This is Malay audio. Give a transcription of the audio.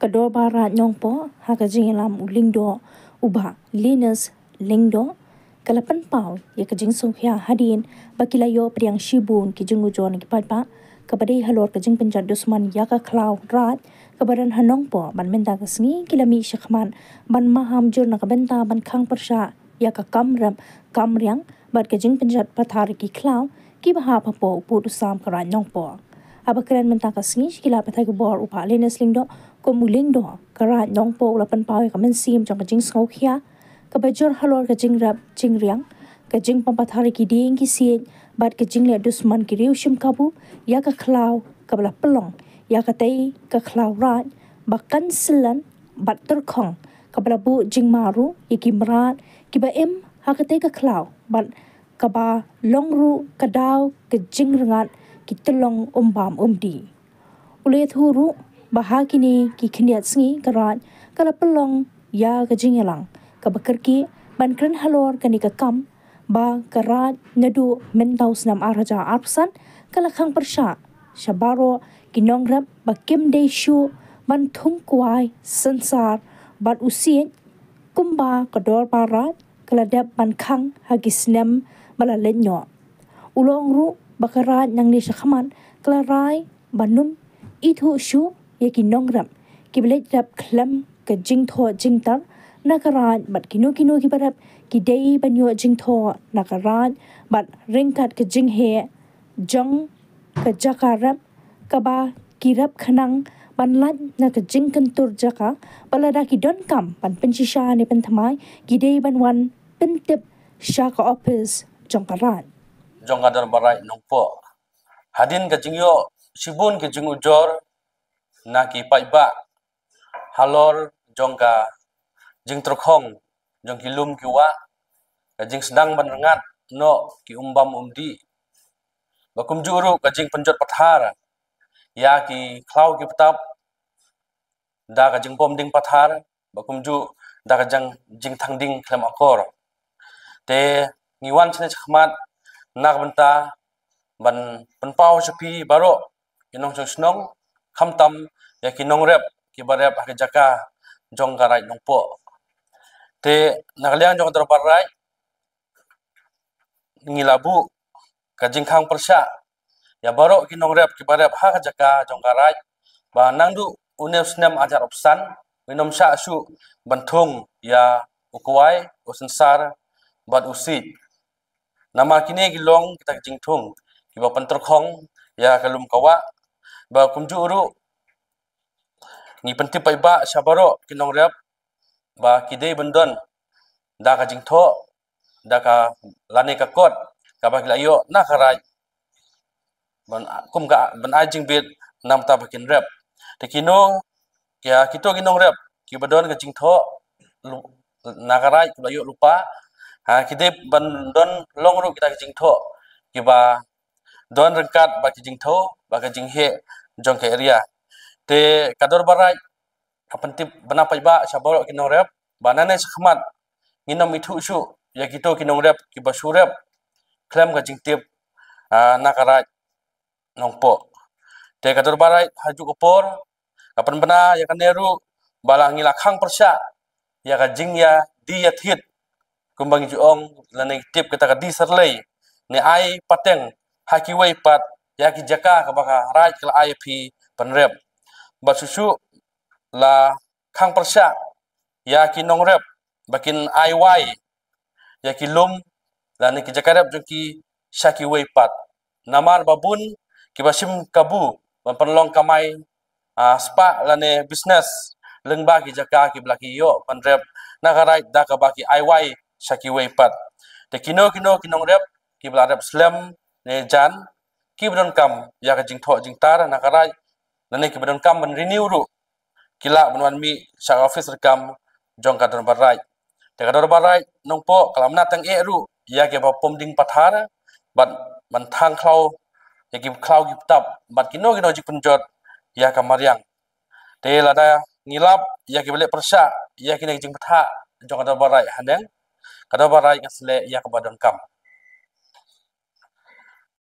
kador barat nyongpo haka jingelam ulingdo uba Linus lingdo kalapan pau ya kajing songkhya hadin bakilayo priang shibun ki jingu jon ki patpa kabadai halor kajing penjat dusman ya ka klau rat kabadan hanongpo ban menta kasngi kilami syakman ban maham jur na kabenta ban khang persha ya ka kamriang bat kajing penjat pathar ki klau ki baha papo put usam kara nyongpo abakran menta kasngi kila pathai bor upa Linus lingdo ko mulingdo kara nyongpo lapan pau ka mensim jong kajing songkhya kabajor halor kajing rap jingriang kajing pampathari ki ding ki siet bat kajing le dusman ki riu shim kabu ya ka klau kabla pelong ya ka tai ka klau rat bakan selan bat terkhong kabla bu jing maru iki mrat ki ba em ha ka tai ka klau bat kaba longru kadau kajing rengat ki telong umbam umdi ule thuru bahakini ki khniat sngi karat kala pelong ya kajing elang kabakerki ban kren halor kani ka kam ba karat nadu mentau snam araja arsan kala khang persha shabaro kinongrap ba kim de shu ban thum kwai sansar bat usiet kumba kador parat kala dap ban khang hagisnem bala lenyo ulong ru bakarat nang ni shakhaman kala rai banum ithu shu yaki nongrap kiblet rap khlam ka jingtho jingtar nakarat bat kino ki barap ki dei banyo jingtho nakarat bat ringkat ka jinghe jong ka jakarap kaba kirap khanang banlat na ka jingkan tur jaka balada ki don kam ban penshisha ne penthamai ki dei banwan pentip shaka office jongkarat jongkadar barai nongpo hadin ka jingyo sibun ke jingu jor na ki paiba halor jongka jing terkhong jong ki lum ki wa ka jing sedang banrengat no ki umbam umdi bakum juru ka jing penjot pathar ya ki klau ki petap da ka jing pom ding pathar bakum ju da ka jing thang ding klem akor te ngiwan chne chkhmat nak benta ban penpau sepi baro inong snong khamtam ya ki nongrep ki barep ha jaka jong garai nongpo te nakliang jong terparai ngilabu ka jingkhang persya ya baro ki nongrep ki barep ha jaka jong garai ba nangdu unesnem ajar opsan minom sya su banthung ya ukwai usensar bat usi nama kini gilong kita jingthung ki ba panterkhong ya kalum kawa ba kumjuru ni penti paiba sabaro kinong rep ba kidei bendon da ka jingtho da ka lane ka kot ka ba kilayo na karai ban kum ka ban ajing bit nam ta bakin rep te kino kya kito kinong rep ki badon ka jingtho na karai kilayo lupa ha kidei bandon longru kita ka jingtho ki ba don rengkat ba ki jingtho ba ka jinghe jong ke area te kador barai kapentip benapai ba saboro kinong rep banane sekhmat nginom ithu su ya kito kinong rep ki basurep klem ka jingtip nakarat nongpo te kador barai haju opor kapan bena ya kaneru balang ilakhang persya ya ka jingya di ya thit kumbang juong lane tip kita ka di serlei ne ai pateng haki wei pat ya ki jaka ka baka raj kala ip penrep basusu la khang persya ya ki nongrep bakin iy ya ki lum la ni ki jakarep jki shaki wei pat namar babun ki basim kabu panlong kamai spa la ne business lengba ki jaka ki blaki yo penrep nagarai da ka baki iy shaki wei pat te kino ki nongrep ki blarep slam ne jan ki bron kam ya ka jingtho jingtar nakarai nane ki bron kam ban renew ru kila banwan mi sa office rekam jong kador barai te kador barai nongpo kalamna tang e ru ya ke ba pom ding pathar ban thang khlau ya ki khlau ki tap bat kino jik penjot ya ka mariang te lada ngilap ya ki bele persya ya ki jing patha jong kador barai haneng kador barai ngasle ya ka badon kam